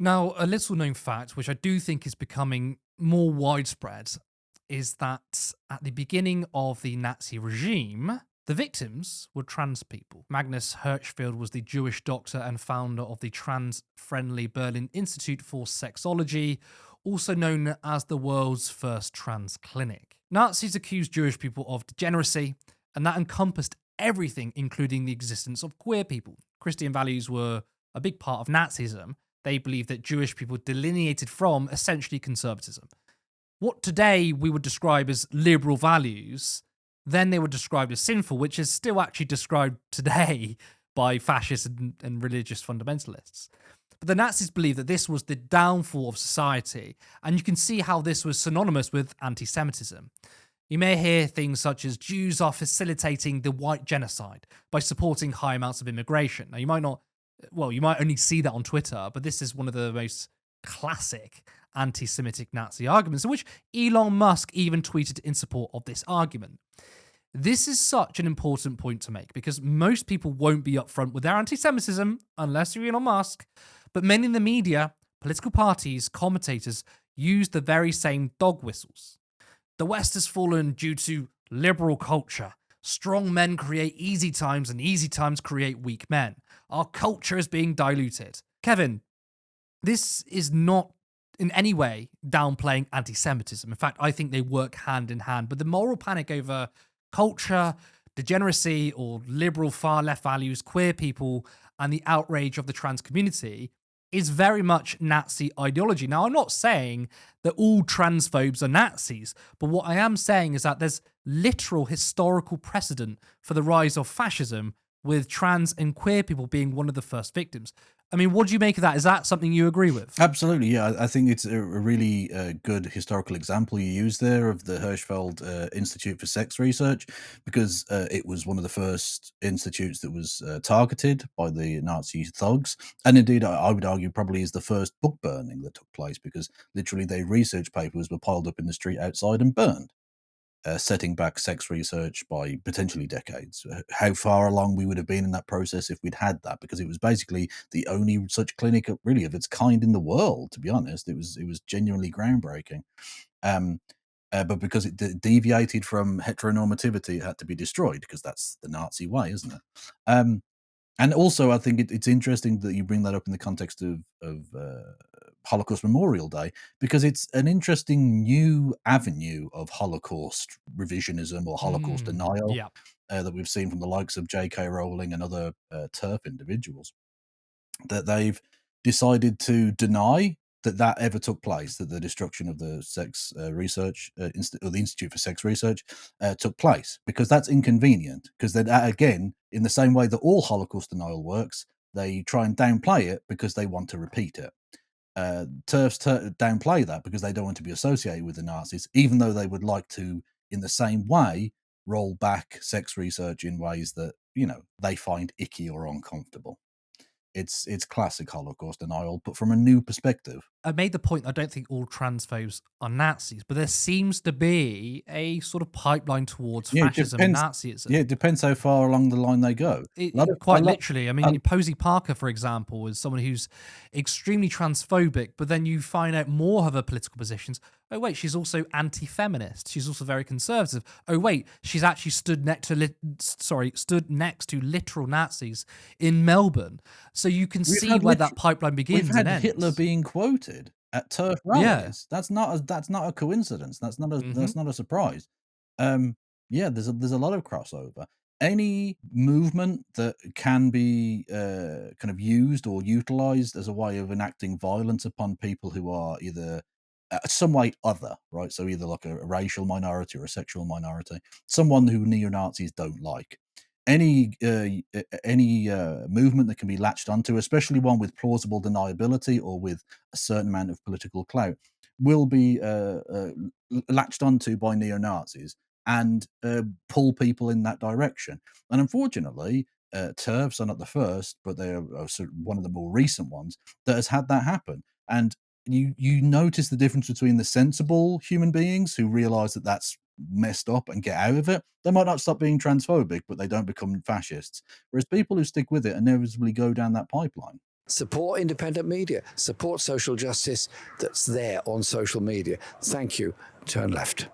Now, a little known fact, which I do think is becoming more widespread, is that at the beginning of the Nazi regime, the victims were trans people. Magnus Hirschfeld was the Jewish doctor and founder of the trans friendly Berlin Institute for Sexology, also known as the world's first trans clinic. Nazis accused Jewish people of degeneracy, and that encompassed everything, including the existence of queer people. Christian values were a big part of Nazism. They believed that Jewish people delineated from essentially conservatism. What today we would describe as liberal values, then they were described as sinful, which is still actually described today by fascists and religious fundamentalists. But the Nazis believed that this was the downfall of society, and you can see how this was synonymous with anti Semitism. You may hear things such as Jews are facilitating the white genocide by supporting high amounts of immigration. Now, you might only see that on Twitter, but this is one of the most classic anti Semitic Nazi arguments, in which Elon Musk even tweeted in support of this argument. This is such an important point to make because most people won't be upfront with their anti Semitism unless you're Elon Musk, but many in the media, political parties, commentators use the very same dog whistles. The West has fallen due to liberal culture. Strong men create easy times, and easy times create weak men. Our culture is being diluted. Kevin, this is not in any way downplaying anti Semitism. In fact, I think they work hand in hand. But the moral panic over culture, degeneracy, or liberal far left values, queer people, and the outrage of the trans community is very much Nazi ideology. Now, I'm not saying that all transphobes are Nazis, but what I am saying is that there's literal historical precedent for the rise of fascism, with trans and queer people being one of the first victims. I mean, what do you make of that? Is that something you agree with? Absolutely, yeah. I think it's a really good historical example you use there of the Hirschfeld Institute for Sex Research, because it was one of the first institutes that was targeted by the Nazi thugs. And indeed, I would argue probably is the first book burning that took place, because literally their research papers were piled up in the street outside and burned. Setting back sex research by potentially decades. How far along we would have been in that process if we'd had that, because it was basically the only such clinic, really, of its kind in the world. To be honest, it was genuinely groundbreaking. Um, but because it deviated from heteronormativity, it had to be destroyed, because that's the Nazi way, isn't it? Um, and also, I think it's interesting that you bring that up in the context of Holocaust Memorial Day, because it's an interesting new avenue of Holocaust revisionism or Holocaust denial Yeah. that we've seen from the likes of J.K. Rowling and other TERF individuals, that they've decided to deny that that ever took place, that the destruction of the sex research or the Institute for Sex Research took place, because that's inconvenient. Because then, again, in the same way that all Holocaust denial works, they try and downplay it because they want to repeat it. TERFs downplay that because they don't want to be associated with the Nazis, even though they would like to, in the same way, roll back sex research in ways that they find icky or uncomfortable. It's classic Holocaust denial, but from a new perspective. I made the point I don't think all transphobes are Nazis, but there seems to be a sort of pipeline towards Yeah, it fascism and depends. Nazism. Yeah, it depends how far along the line they go. A lot of a Quite lot. literally. I A mean, Posey Parker, for example, is someone who's extremely transphobic, but then you find out more of her political positions. Oh, wait, she's also anti-feminist. She's also very conservative. Oh, wait, she's actually stood next to literal Nazis in Melbourne. So you can we've see had where lit that pipeline we've begins and had Hitler ends. being quoted at TERF Yeah. rallies. That's not a coincidence. Hmm. That's not a surprise. Um, yeah, there's a lot of crossover. Any movement that can be kind of used or utilized as a way of enacting violence upon people who are either some way other, right? So either like a racial minority or a sexual minority, someone who neo Nazis don't like. Any movement that can be latched onto, especially one with plausible deniability or with a certain amount of political clout, will be latched onto by neo Nazis and pull people in that direction. And unfortunately, TERFs are not the first, but they are sort of one of the more recent ones that has had that happen. And you notice the difference between the sensible human beings who realize that that's messed up and get out of it. They might not stop being transphobic, but they don't become fascists. Whereas people who stick with it inevitably go down that pipeline. Support independent media, support social justice that's there on social media. Thank you. Turn left.